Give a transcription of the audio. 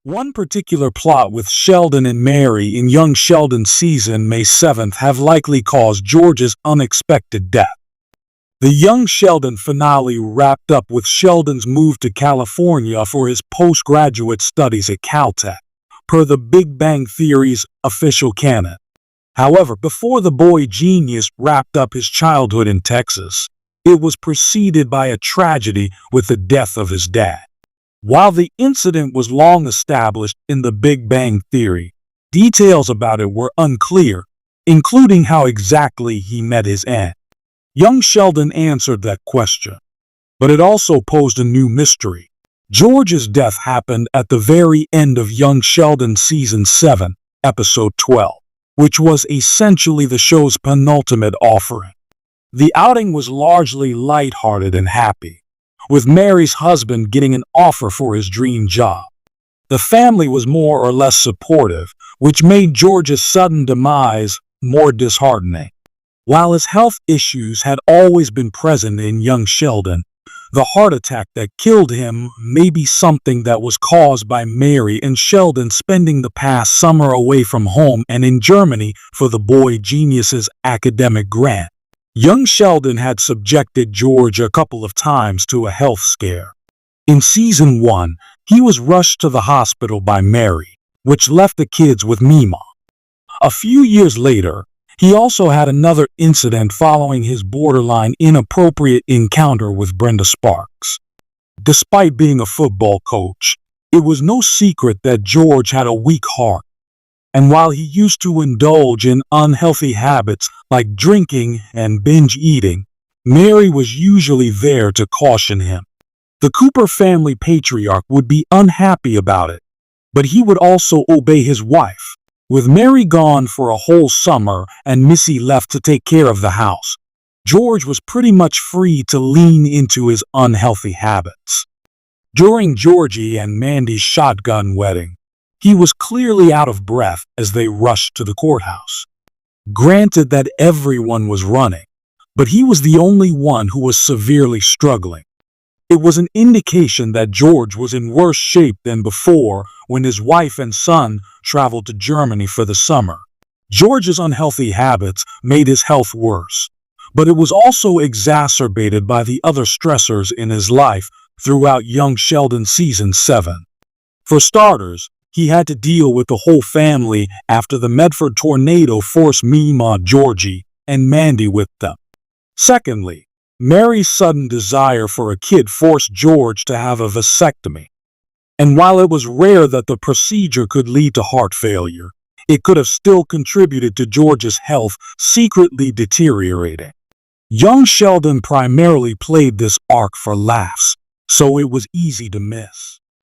One particular plot with Sheldon and Mary in Young Sheldon's season May 7th have likely caused George's unexpected death. The Young Sheldon finale wrapped up with Sheldon's move to California for his postgraduate studies at Caltech, per the Big Bang Theory's official canon. However, before the boy genius wrapped up his childhood in Texas, it was preceded by a tragedy with the death of his dad. While the incident was long established in the Big Bang Theory, details about it were unclear, including how exactly he met his end. Young Sheldon answered that question, but it also posed a new mystery. George's death happened at the very end of Young Sheldon Season 7, Episode 12, which was essentially the show's penultimate offering. The outing was largely lighthearted and happy, with Mary's husband getting an offer for his dream job. The family was more or less supportive, which made George's sudden demise more disheartening. While his health issues had always been present in Young Sheldon, the heart attack that killed him may be something that was caused by Mary and Sheldon spending the past summer away from home and in Germany for the boy genius's academic grant. Young Sheldon had subjected George a couple of times to a health scare. In Season 1, he was rushed to the hospital by Mary, which left the kids with Mima. A few years later, he also had another incident following his borderline inappropriate encounter with Brenda Sparks. Despite being a football coach, it was no secret that George had a weak heart. And while he used to indulge in unhealthy habits like drinking and binge eating, Mary was usually there to caution him. The Cooper family patriarch would be unhappy about it, but he would also obey his wife. With Mary gone for a whole summer and Missy left to take care of the house, George was pretty much free to lean into his unhealthy habits. During Georgie and Mandy's shotgun wedding, he was clearly out of breath as they rushed to the courthouse. Granted that everyone was running, but he was the only one who was severely struggling. It was an indication that George was in worse shape than before when his wife and son traveled to Germany for the summer. George's unhealthy habits made his health worse, but it was also exacerbated by the other stressors in his life throughout Young Sheldon Season 7. For starters, he had to deal with the whole family after the Medford tornado forced Mima, Georgie, and Mandy with them. Secondly, Mary's sudden desire for a kid forced George to have a vasectomy. And while it was rare that the procedure could lead to heart failure, it could have still contributed to George's health secretly deteriorating. Young Sheldon primarily played this arc for laughs, so it was easy to miss.